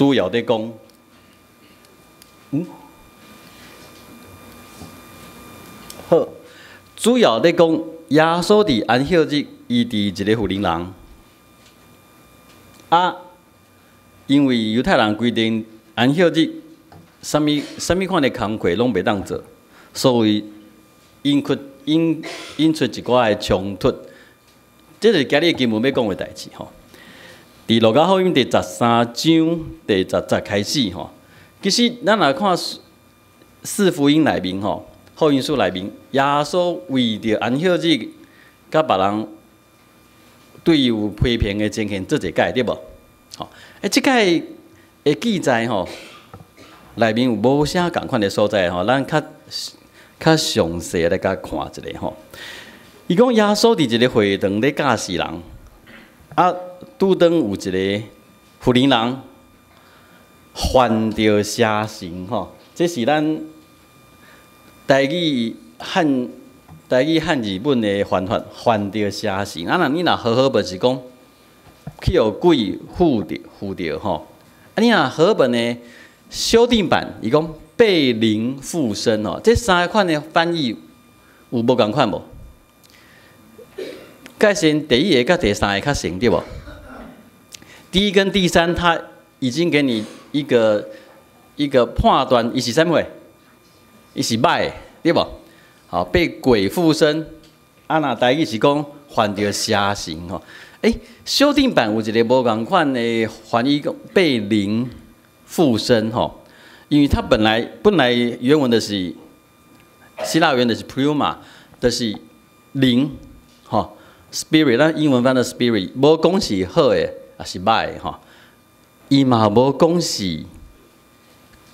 主要在讲，好，主要在讲耶稣伫安息日医治一个妇人人，因为犹太人规定安息日什么款的工课拢袂当做，所以引出一寡的冲突。这是今日经文要讲的代志吼。伫路加福音第13章第10节开始吼，其实咱来看四福音内面吼，福音书内面，耶稣为着安息日，甲别人对有批评的情形做一解，对无？吼，即解的记载吼，内面有无啥共款的所在吼，咱较详细来甲看一下吼。伊讲耶稣伫一个会堂咧教示人，拄当有一个妇人人犯着邪神吼，这是咱台语汉日本的翻法，犯着邪神。若你若好本是讲去有鬼附着吼，你若好本的修订版，伊讲被灵附身吼，这三款的翻译有无共款无？介先第一个甲第三个较成对无？第一跟第三，他已经给你一个判断，伊是啥物？伊是歹，对无？好，被鬼附身，若台语是讲犯着邪神吼。修订版有一个无共款的翻译，被灵附身吼，因为它本来原文的是希腊原的是 pneuma， 就是灵吼 spirit， 咱英文翻的 spirit， 无讲是好的，也是歹的吼。伊嘛无讲是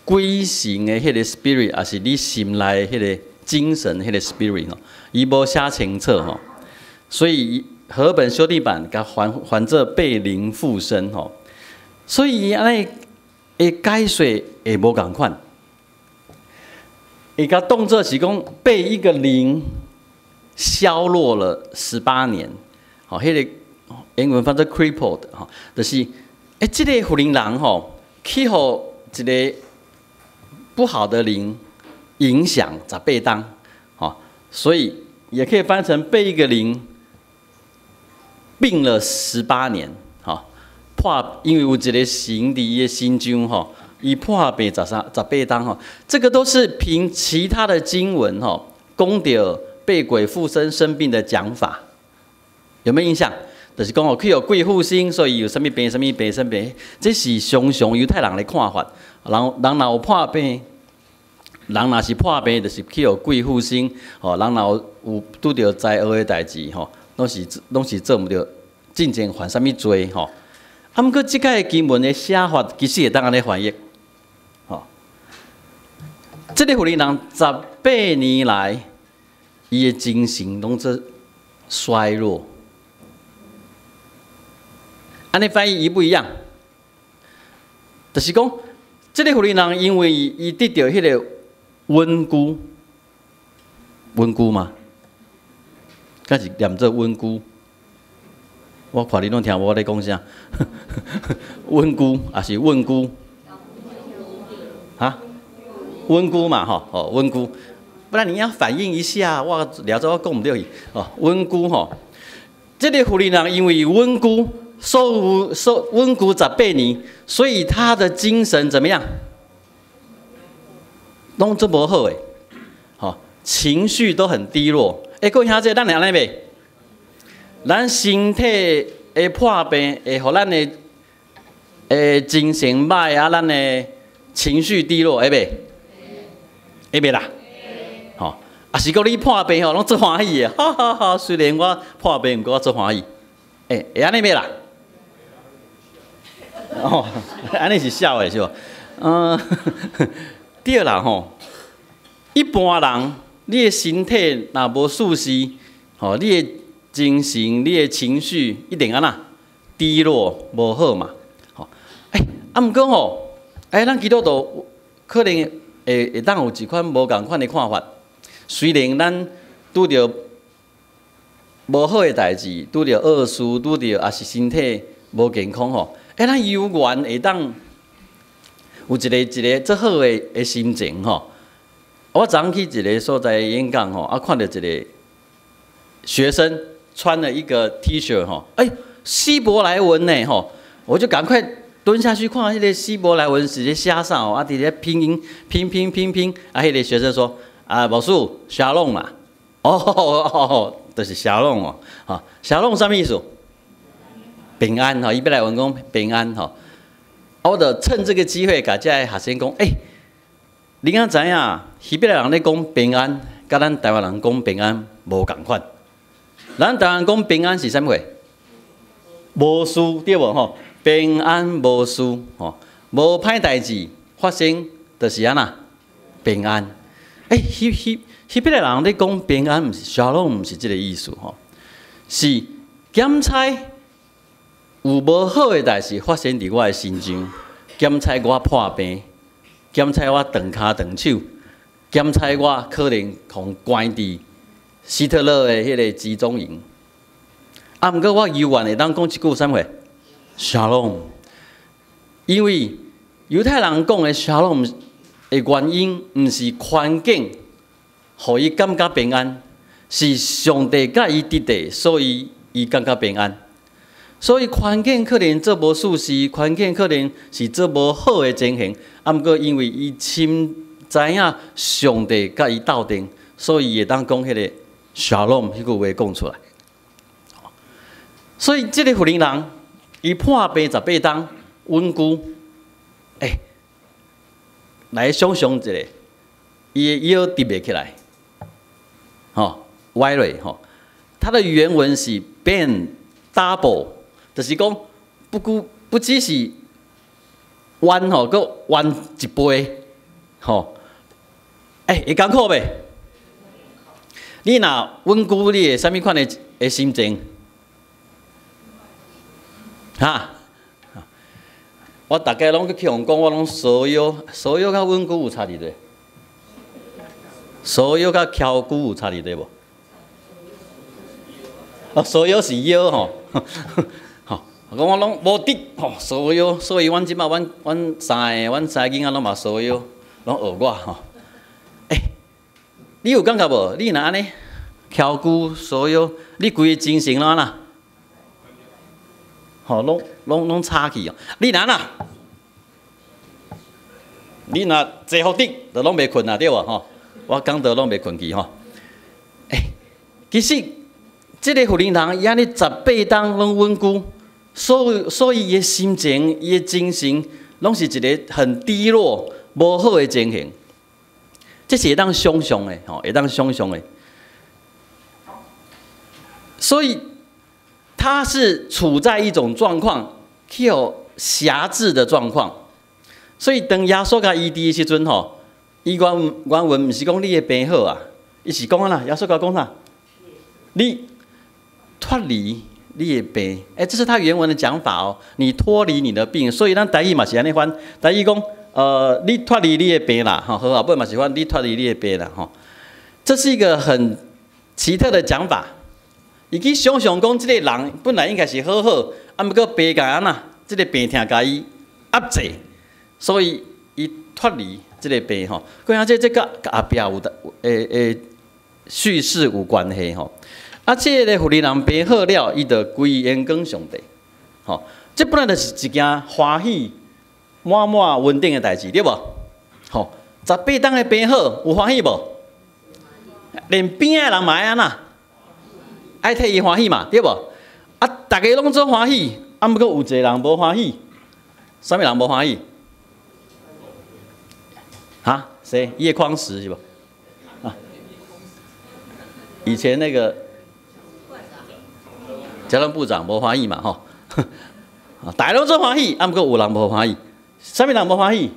鬼神的迄个 spirit， 也是你心内迄个精神迄个 spirit 吼，伊无写清楚吼，所以和本修订版甲翻做被灵附身吼，所以安尼的解说会无共款，会甲动作是讲被一个灵削弱了18年，吼，迄个英文翻做 crippled 吼，就是这个妇人人吼，去互一个不好的灵影响18当，吼，所以也可以翻成被一个灵病了18年，吼，因为有一个神伫伊的心中吼，伊破病18当吼，这个都是凭其他的经文吼，讲到被鬼附身生病的讲法，有没有印象？就是讲哦，去有鬼附身，所以有什么病什么病什么病，这是常犹太人的看法。人若有破病，人若是破病，就是去有鬼附身。吼，人若有拄着灾厄的代志，吼，拢是做唔到，进前犯什么罪，吼。毋过即个经文的写法，其实会当安尼翻译，吼。这个妇人人18年来，伊的精神拢在衰弱。安尼翻译一不一样？就是讲，这个妇人人因为伊得到迄个稳固嘛，敢是念做稳固？我看你拢听我咧讲啥？稳固还是稳固？啊？稳固嘛，吼，稳固。不然你要反应一下，我聊着我讲唔对去哦，稳固吼。这个妇人人因为稳固。稳固18年，所以他的精神怎么样？拢做无好诶，好，情绪都很低落。各位兄弟，咱会安尼袂？咱身体的破病会互咱的精神歹啊，咱的情绪低落，会袂？会袂啦？好，啊是讲你破病吼，拢做欢喜诶，哈哈哈！虽然我破病，毋过我做欢喜，会安尼袂啦？哦，安尼是笑的是无？对啦吼，一般人你的身体若无舒适，吼，你的精神、你的情绪一定安那低落无好嘛，吼。毋过吼，咱基督徒可能会当有一款无共款的看法，虽然咱拄着无好的代志，拄着恶事，拄着也是身体无健康吼。咱有缘会当有一个最好的心情吼。我昨去一个所在演讲吼，看到一个学生穿了一个 T 恤吼，希伯来文呢吼，我就赶快蹲下去看迄个希伯来文是咧写啥哦，伫咧拼音拼，迄个学生说牧师Shalom啦，就是Shalom哦，Shalom 啥物意思？平安吼，伊要来问讲平安吼，我就趁这个机会甲遮个学生讲，你敢知影希伯来人咧讲平安，甲咱台湾人讲平安无共款。咱台湾讲平安是啥物货？无事对无吼？平安无事吼，无歹代志发生，就是安那平安。希伯来人咧讲平安，毋是Shalom，毋是即个意思吼，是检猜有无好诶代志发生伫我诶身上，检猜我破病。检猜我断骹断手，检猜我可能互关伫希特勒的迄个集中营。毋过我犹原会当讲一句啥物？Shalom。因为犹太人讲的 Shalom 的原因，毋是环境，互伊感觉平安，是上帝甲伊伫地，所以伊感觉平安。所以环境可能做无事事，环境可能是做无好的情形，毋过因为伊深知影上帝甲伊斗阵，所以会当讲迄个 Shalom 迄句话讲出来。所以即个福林人，伊破病18天，稳固，来想象一下，伊的腰直袂起来，歪落它的原文是 bend double。就是讲，不只是弯佮弯一倍，会艰苦袂？你若稳固，你会啥物款的心情？我大概拢去向讲，我拢所有甲稳固有差伫多？所有甲翘骨有差伫多无？所有是腰吼。我拢无得所以阮即摆阮三个囡仔拢嘛所有拢学我吼。你有感觉无？你若安尼翘骨所有，你规个精神拢安那？拢差去哦。你若坐伏地，就拢袂困啊，对无？我讲到拢袂困去吼。其实即个福林人伊安尼18天拢稳固。所以伊的心情、伊的精神，拢是一个很低落、无好的情形。这是会当想象的，会当想象的。所以他是处在一种状况，有辖制的状况。所以当耶稣甲医治的时阵，伊原文毋是讲你的病好啊，伊是讲啦，耶稣甲讲啥？你脱离。你的病，这是他原文的讲法哦。你脱离你的病，所以咱台语嘛是安尼翻。台语讲，你脱离你的病啦，好啊，不嘛是翻你脱离你的病啦，这是一个很奇特的讲法。伊去想象讲，这个人本来应该是好好，毋过病甲安那，这个病痛甲伊压制，所以伊脱离这个病吼。讲这甲后壁有叙事有关系吼。这个福利人病好了，伊就归延讲上帝。这本来就是一件欢喜、满稳定的代志，对无？18天的病好，有欢喜无？连边的人嘛爱安那，爱替伊欢喜嘛，对无？大家拢做欢喜，毋过有一个人无欢喜，啥物人无欢喜？谁？叶匡时是无？以前那个。交通部长无欢喜嘛大家拢做欢喜，毋过有人无欢喜。啥物人无欢喜？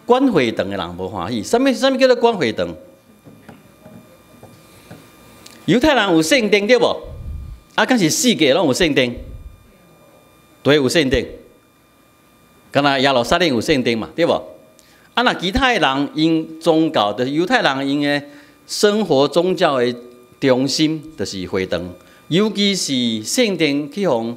管会堂的人无欢喜。啥物叫做管会堂？犹太人有圣殿对无？敢是世界拢有圣殿？对，有圣殿。敢若耶路撒冷有圣殿嘛，对无？若其他的人因宗教，就是犹太人因的生活宗教的中心，就是会堂。尤其是圣殿去互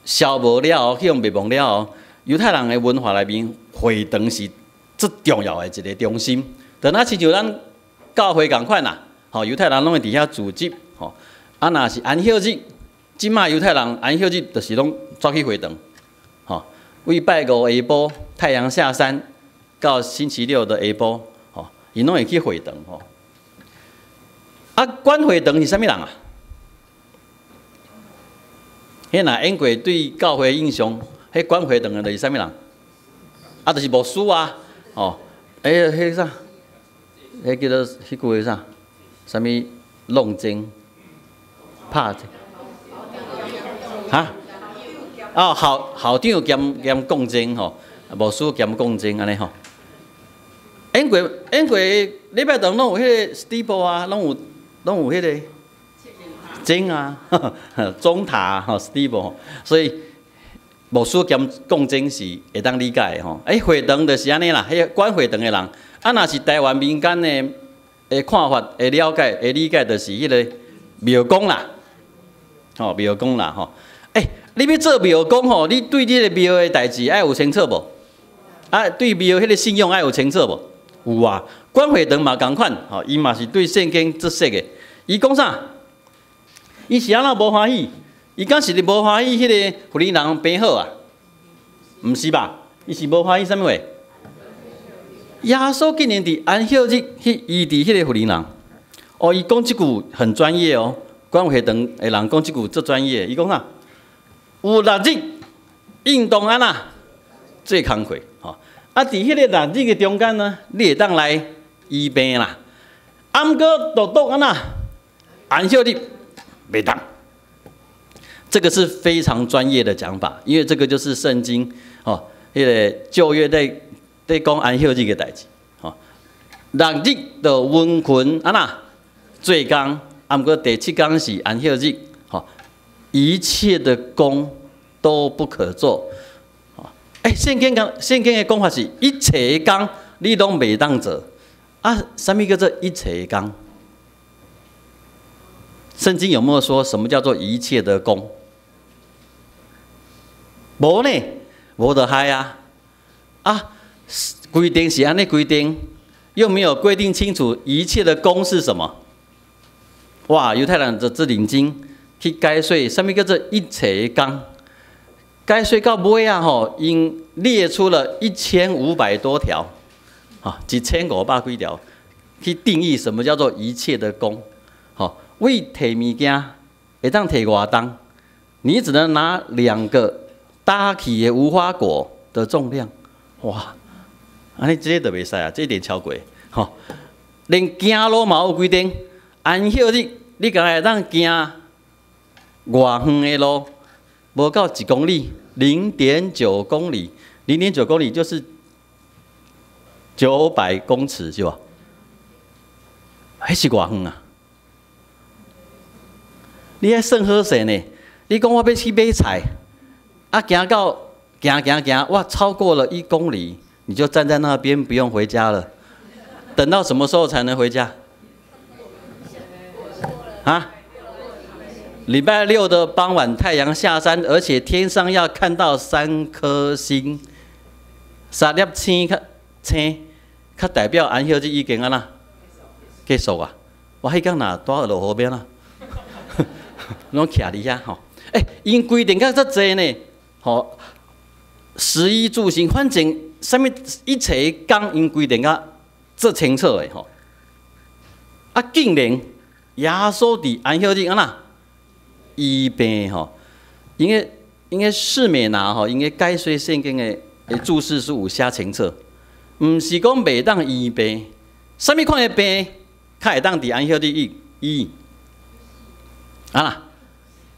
消无了后，去互灭亡了后，犹太人的文化内面，会堂是最重要的一个中心。就那亲像咱教会共款啦，吼，犹太人拢会伫遐组织，吼。啊，若是安息日，即卖犹太人安息日就是拢走去会堂，吼，为拜五下晡太阳下山到星期六的下晡，吼，伊拢会去会堂，吼。啊，管会堂是啥物人啊？迄若演过对教会印象，迄管会堂的就是啥物人？啊，就是牧师啊，哦，迄啥？迄叫做迄句啥？啥物弄针？拍哈？哦，校长兼讲经吼，牧师兼讲经安尼吼。演过礼拜堂拢有迄个 steeple 啊，拢有迄个钟啊，钟塔吼 steeple， 所以牧师兼讲经是会当理解的吼。会堂就是安尼啦，迄管会堂的人，啊，若是台湾民间的看法会了解会理解，就是迄个庙公啦。吼，庙公啦，吼，你要做庙公吼，你对你个庙的代志爱有清楚无？啊，对庙迄个信用爱有清楚无？有啊，管会堂嘛共款，吼，伊嘛是对圣经出色的。伊讲啥？伊是安怎无欢喜？伊敢是无欢喜迄个妇人人病好啊？毋是吧？伊是无欢喜啥物话？耶稣竟然伫安息日去医治迄个妇人人。哦，伊讲即句很专业哦。管会堂的人讲即句最专业，伊讲啥？有6日运动安那最工课，吼。啊，伫迄个6日的中间呢，你会当来医病啦。啊，毋过独安那安息日袂当。这个是非常专业的讲法，因为这个就是圣经哦，迄个旧约在讲安息日的代志，吼。6日就温群安那做工。啊，毋过第7天是安息日，吼，一切的工都不可做，吼，圣经的讲法是一切的工你拢袂当做，啊，什么叫做一切的工？圣经有没有说什么叫做一切的工？无呢，无就害啊，啊，规定是安尼规定，又没有规定清楚一切的工是什么。哇！犹太人就只认真去解说，什么叫做一切工？解说到尾啊，吼，因列出了1500多条，啊，1500几条，去定义什么叫做一切的工。好，为摕物件会当摕偌重？你只能拿2个搭起的无花果的重量。哇！安尼这就袂使啊，这一点超过。吼，连行路嘛有规定。安息日，你敢会当行偌远的路？无到1公里，0.9公里，0.9公里就是900公尺，是吧？迄是偌远啊！你还算好势呢？你讲我要去买菜，啊，行，哇，超过了1公里，你就站在那边不用回家了。等到什么时候才能回家？啊，礼拜6的傍晚，太阳下山，而且天上要看到3颗星，3粒星较代表安息日已经安那结束啊。我迄天若住落河边啊，拢徛伫遐吼。因规定较遮济呢，吼，食衣住行，反正啥物一切工因规定较做清楚的吼。啊，竟然耶稣伫安息日安那医病吼，因为释美拿吼，因为解说圣经的注释是有写清楚，毋是讲袂当医病，啥物款的病，较会当伫安息日医啊啦，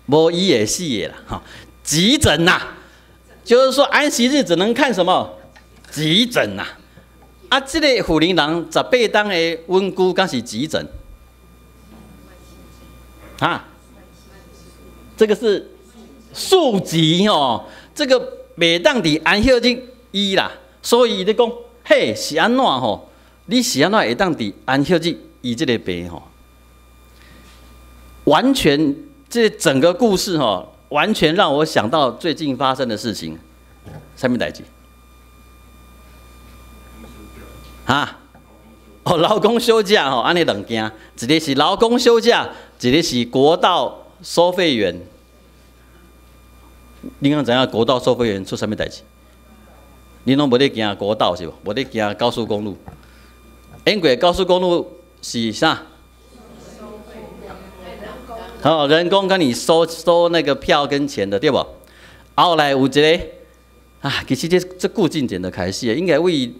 无医也死的啦，吼，急诊呐，就是说安息日只能看什么急诊呐，啊，这个妇人人18天的稳固，敢是急诊？啊，这个是数级哦，这个袂当伫安息日医啦，所以你讲，嘿是安怎吼？你是安怎会当伫安息日医这个病吼？完全这整个故事吼，完全让我想到最近发生的事情。啥物代志？哈？哦，劳工休假吼，安尼两件，一个是劳工休假，一个是国道收费员。你敢知影国道收费员出啥物代志？你拢无咧行国道是无？无咧行高速公路。英国高速公路是啥？好，人工跟你收那个票跟钱的，对不？后来有一个啊，其实这顾进前的开始，应该为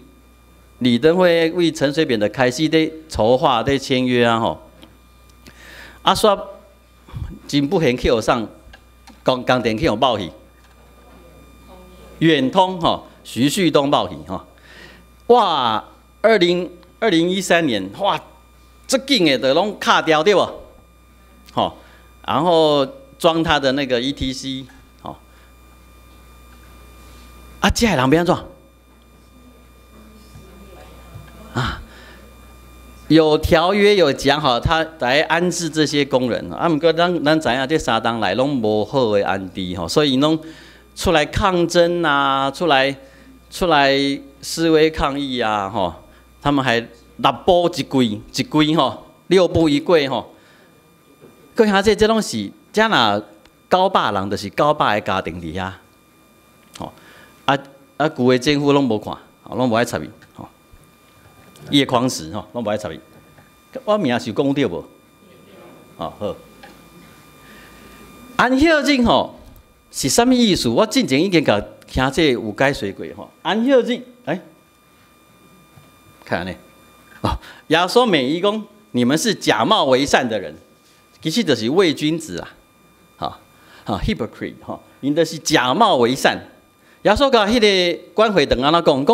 李登辉为陈水扁的开始在筹划在签约啊吼。啊煞真不幸去学上工电去互爆去，远通吼，徐旭东爆去吼，哇，2013年哇，这紧的都拢卡掉对不？吼，然后装他的那个 ETC， 吼，啊，这人要安怎？啊，有条约有讲好，他来安置这些工人。啊，不过咱知影这3档来拢无好的安置吼，所以拢出来抗争啊，出来示威抗议啊，吼，他们还6步一跪吼，6步一跪吼。佮遐这拢是，遮若900人，就是900个家庭伫遐，吼，旧的政府拢无看，拢无爱插伊，吼。叶匡时吼，拢无爱插伊。我名是讲对无？哦好。安孝日吼是啥物意思？我之前已经甲听这有解说过吼。安孝日，看呢，哦，亚索美伊讲你们是假冒为善的人。其实就是伪君子啊，hypocrite 哈，因的是假冒为善。耶稣甲迄个关会长安怎讲？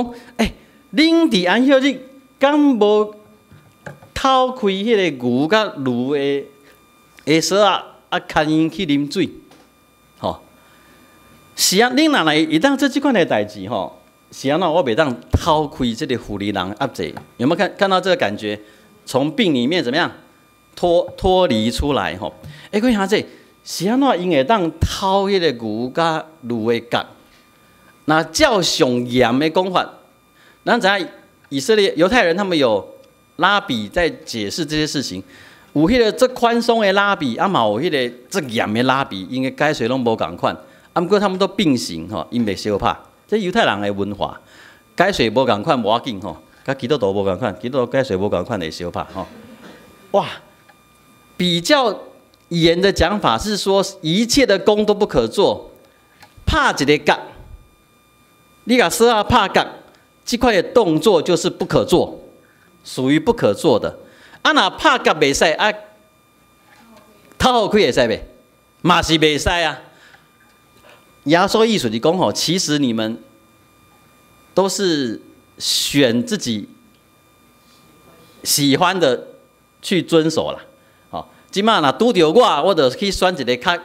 恁伫安孝日敢无偷开迄个牛甲驴的锁牵因去啉水？吼，是啊，恁若来一旦做即款的代志吼，是安怎我袂当偷开这个妇女人压制？有没有看到这个感觉？从病里面怎么样？脱离出来吼，看下这是安怎因会当偷迄个牛甲驴的角？那照上严的讲法，咱知影以色列犹太人他们有拉比在解释这些事情，有迄个最宽松的拉比，嘛有迄个最严的拉比，因为解释拢无共款，不过他们都并行吼，因袂相拍。这犹太人的文化，解释无共款无要紧吼，甲基督徒无共款，基督徒解释无共款会相拍吼，哇！比较严的讲法是说，一切的工都不可做，拍一个角，你把锁拍角，这块的动作就是不可做，属于不可做的。若拍角袂使偷好开会使袂？嘛是袂使啊。耶稣意思是讲吼，其实你们都是选自己喜欢的去遵守啦。即马若拄着我就去选一个较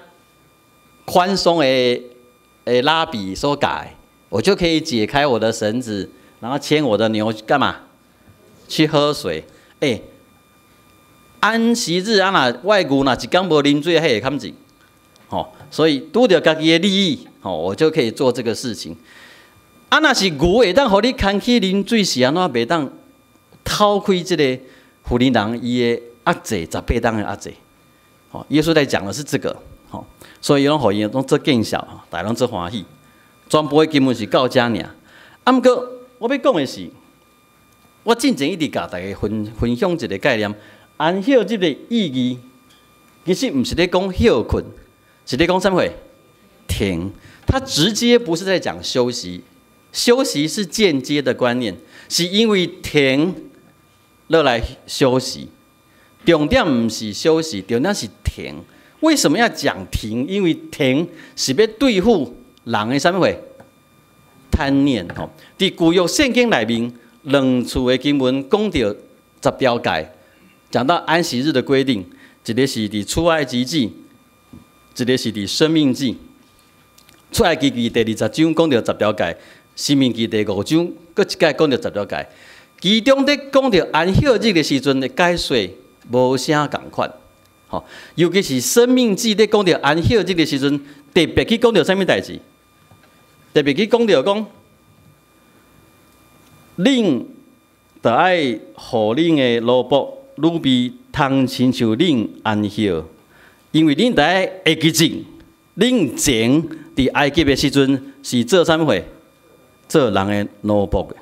宽松的拉比所改，我就可以解开我的绳子，然后牵我的牛干嘛？去喝水。安息日若外牛若一天无啉水，迄会砍钱。所以拄着家己的利益，我就可以做这个事情。若是牛会当互你牵去啉水，是安怎袂当偷开这个妇女人伊的？压制18档的压制，耶稣在讲的是这个，所以拢互伊拢做见效，大家拢做欢喜，全部的根本是到遮尔。不过我要讲的是，我之前一直甲大家分享一个概念，安孝日的意义，其实不是咧讲休困，是咧讲什么？停。它直接不是在讲休息，休息是间接的观念，是因为停落来休息。重点不是休息，重点是停。为什么要讲停？因为停是要对付人的什么会贪念吼。伫旧约圣经内面，两处的经文讲到10条戒，讲到安息日的规定，一个是伫出埃及记，一个是伫申命记。出埃及记第20章讲到10条戒，申命记第5章搁一解讲到10条戒。其中咧讲到安息日的时阵的解说。无啥共款，尤其是生命记咧讲到安息日的时阵，特别去讲到啥物代志？特别去讲到讲，恁着爱互恁的奴仆女婢通亲像恁安歇，因为恁着爱会记住，恁前伫埃及的时阵是做啥物货？做人的奴仆的。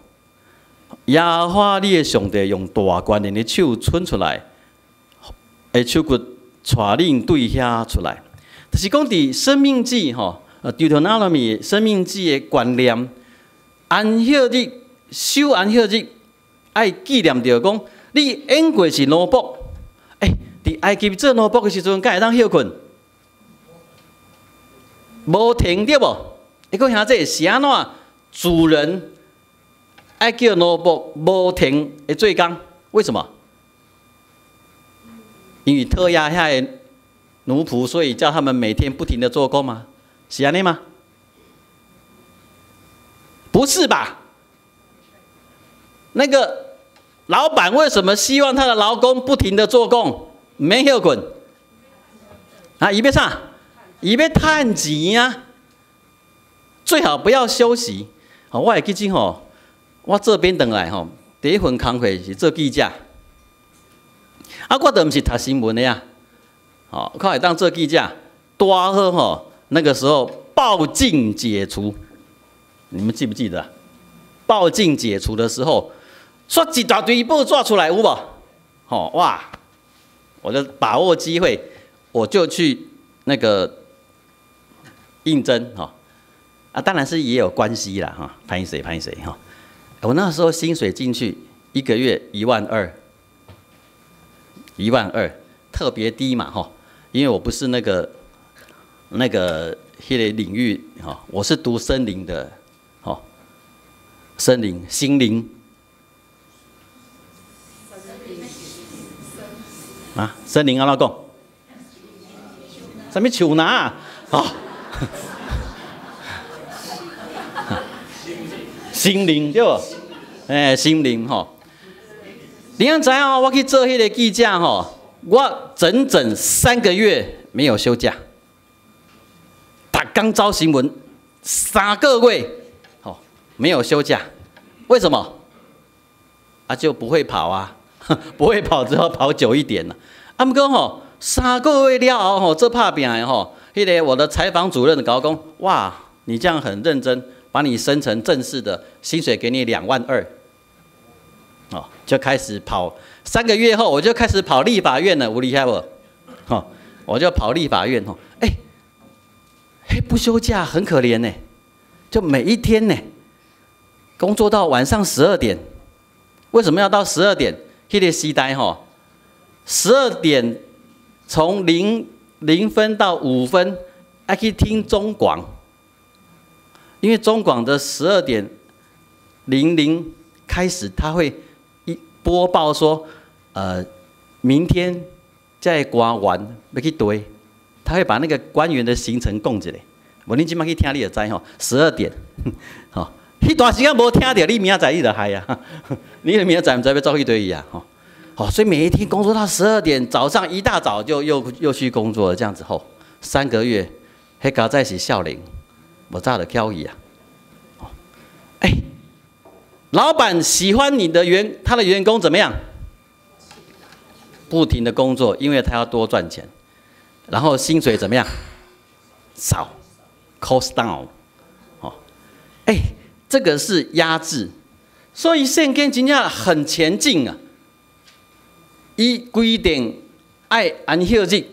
耶和华你的上帝用大权能的手伸出来，的手骨带恁对遐出来。就是讲伫生命记吼，Deuteronomy 生命记的观念，安息日守安息日，爱纪念着讲，你演过是奴仆，伫埃及做奴仆的时阵，敢会当休困？无停对无？你讲兄弟是安怎？主人爱叫奴仆无停的做工，为什么？因为特压遐的奴仆，所以叫他们每天不停的做工吗？是安尼吗？不是吧？那个老板为什么希望他的劳工不停的做工，没休困？啊，伊要啥？伊要趁钱啊！最好不要休息。我会记住吼，我这边回来吼，第一份工课是做记者，我都唔是读新闻的呀。看会当做记者，多好吼！那个时候报禁解除，你们记不记得？报禁解除的时候，说一大堆报纸出来有无？哇！我就把握机会，我就去那个应征当然是也有关系啦拍谁我那时候薪水进去1个月12000，12000特别低嘛因为我不是那个领域我是读森林的森林心灵森林安怎讲？什么树拿心灵对不？心灵你知影我去做迄个记者我整整3个月没有休假，打刚招新闻3个月没有休假，为什么？就不会跑啊，不会跑只好跑久一点了。不过3个月了后这拍拼的迄个我的采访主任跟我讲，哇，你这样很认真，把你升成正式的，薪水给你22000，就开始跑。3个月后，我就开始跑立法院了，有厉害不？我就跑立法院不休假很可怜呢，就每一天呢，工作到晚上12点。为什么要到12点？那个时代12点从0分到5分，还可以听中广，因为中广的12点00开始，他会播报说，明天在官员要去对，他会把那个官员的行程讲一下。无你今麦去听，你就知12点，迄段时间无听到，你明仔载你就嗨啊！你明仔载唔知要走去对啊？所以每一天工作到12点，早上一大早就又去工作了，这样子3个月，迄家在是少年，我早就翘伊啊！老板喜欢他的员工怎么样？不停的工作，因为他要多赚钱，然后薪水怎么样？少 ，cost down， 这个是压制，所以圣经真正很前进啊！伊规定爱安息日，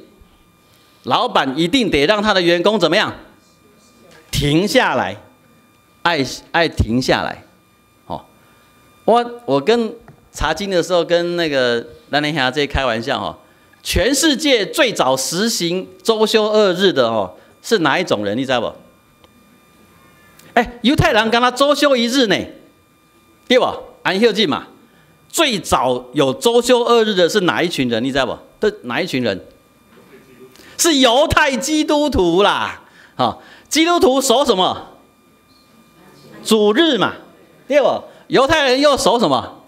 老板一定得让他的员工怎么样？停下来，爱停下来。我跟查经的时候跟那个咱兄弟开玩笑全世界最早实行周休2日的是哪一种人？你知道不？犹太人跟他周休1日呢，对吧？安息日嘛。最早有周休2日的是哪一群人？你知道不？哪一群人？是犹太基督徒啦。基督徒守什么？主日嘛，对不？犹太人又守什么？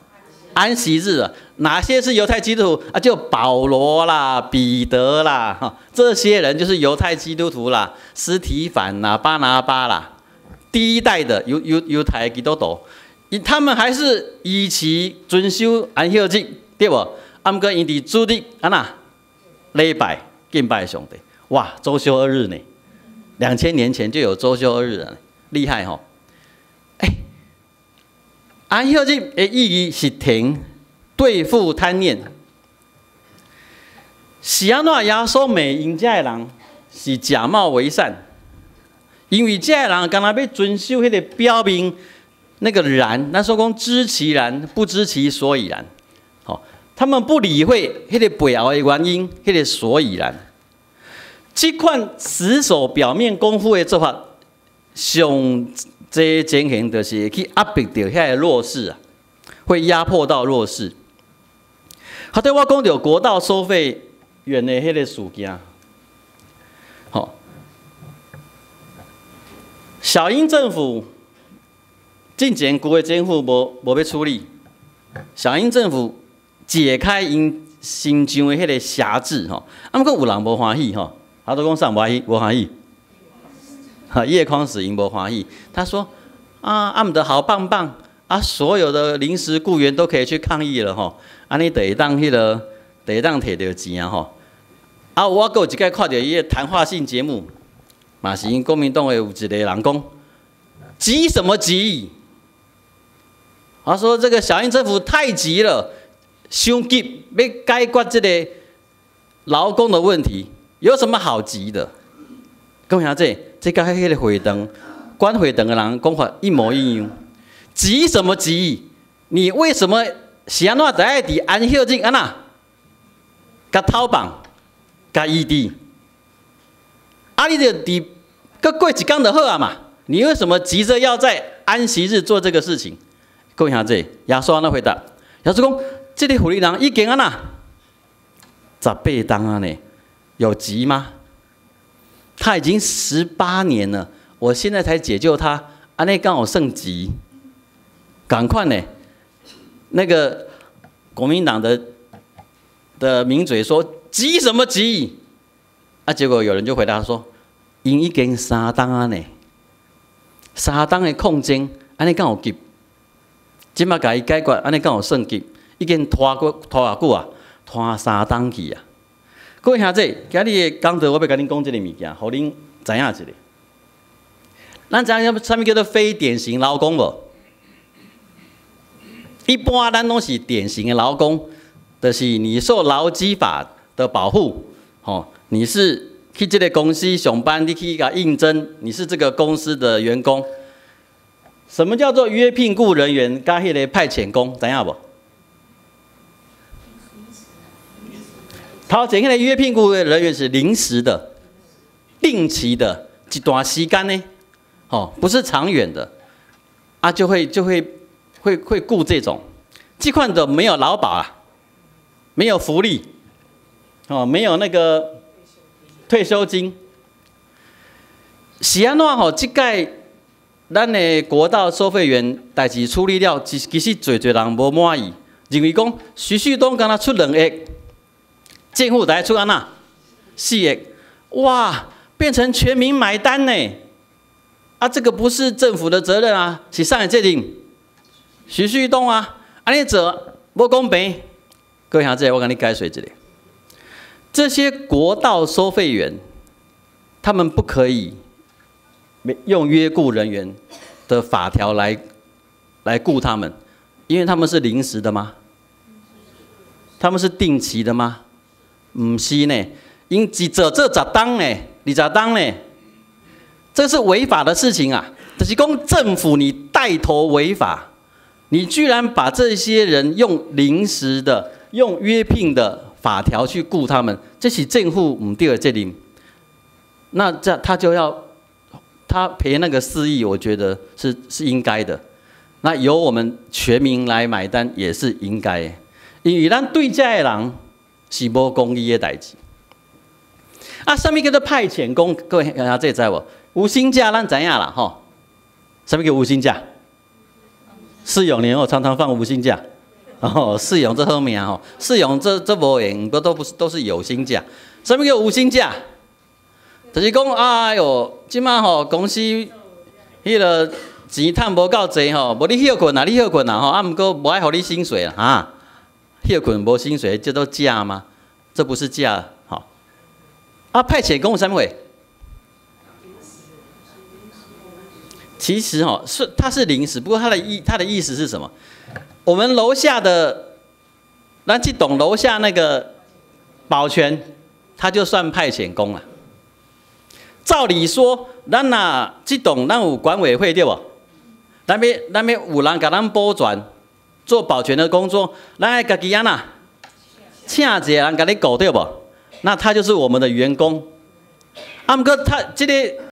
安息日啊。哪些是犹太基督徒就保罗啦、彼得啦，这些人就是犹太基督徒啦。司提反啦、巴拿巴啦，第一代的犹太基督徒，他们还是以其遵守安息日，对不？啊，毋过因伫主日安那礼拜敬拜上帝，哇，周休2日呢？2000年前就有周休2日了，厉害吼！安息日的意义是停对付贪念，是安怎耶稣骂因遮的人是假冒为善，因为遮的人敢若要遵守迄个表面那个然，咱说讲知其然，不知其所以然。好，他们不理会迄个背后的原因，迄个所以然。这款死守表面功夫的做法，上这情形就是去压迫到遐个弱势啊，会压迫到弱势。好，对我讲到国道收费员的迄个事件，好，小英政府进前旧的政府无要处理，小英政府解开因心上的迄个辖制吼，啊，毋过有人无欢喜吼，他都讲啥无欢喜。叶匡时因无欢喜，他说：“啊，毋得好棒棒啊！所有的临时雇员都可以去抗议了吼，安尼第一当迄个第一当摕到钱啊吼。啊，我还有一摆看到伊个谈话性节目，嘛是因国民党的有一个人讲，急什么急？他说这个小英政府太急了，伤急，要解决这个劳工的问题，有什么好急的？讲下这跟迄个会堂管会堂的人讲法一模一样。急什么急？你为什么是安怎在伫安息日安那，甲偷绑，甲异地？啊，你就伫搁过一天就好啊嘛？你为什么急着要在安息日做这个事情？讲下耶稣安怎回答？耶稣讲，这个妇人已经安那18当啊呢，有急吗？他已经18年了，我现在才解救他，安内刚好剩急，赶快呢！那个国民党的名嘴说急什么急？啊，结果有人就回答说，因已经3当啊呢，3当的空间，安内刚好急，即马甲伊解决，安内刚好剩急，已经拖偌久啊，拖3当去啊！各位兄弟，今日的讲道，我要甲恁讲这个物件，互恁知影一下。咱知影啥物叫做非典型劳工无？一般咱拢是典型的劳工，就是你受劳基法的保护，你是去这个公司上班，你去甲应征，你是这个公司的员工。什么叫做约聘雇人员？甲迄个派遣工，知影无？头前迄个约聘雇的人员是临时的、定期的，一段时间呢，不是长远的，啊，就会雇这种，这款的没有劳保啊，没有福利，没有那个退休金，是安怎吼？这届咱的国道收费员代志处理了，其实侪人无满意，认为讲徐旭东敢若出2亿。政府才出安那4亿，哇，变成全民买单呢！啊，这个不是政府的责任啊，是上一届的徐旭东啊，安尼做无公平。各位兄弟，我跟你解释一下，这些国道收费员，他们不可以用约雇人员的法条来雇他们，因为他们是临时的吗？他们是定期的吗？唔是呢，因只做这10当呢，20当呢，这是违法的事情啊！就是讲政府你带头违法，你居然把这些人用临时的、用约聘的法条去雇他们，这是政府唔对的责任。那这他就要他赔那个4亿，我觉得是应该的。那由我们全民来买单也是应该的，因为咱对这的人。是无公义的代志。啊，什么叫做派遣工？各位大家这知无？无薪假咱知影啦，吼。什么叫无薪假？试用年后常常放无薪假，试用这好名吼，试用这无用，不都是有薪假？什么叫无薪假？就是讲，哎哟，即马吼公司迄个钱趁无够济吼，无你休困啊，你休困啊吼，啊毋过无爱互你薪水啦啊，休困无薪水叫做假吗？这不是假，好。啊，派遣工有啥物？其实哈它是临时，不过它的意思是什么？我们楼下的，咱这栋楼下那个保全，他就算派遣工了。照理说，咱呐这栋咱有管委会对不？咱要有人给咱保全做保全的工作，咱爱家己安那请一个人给你顾对不？那他就是我们的员工。啊，不过他这个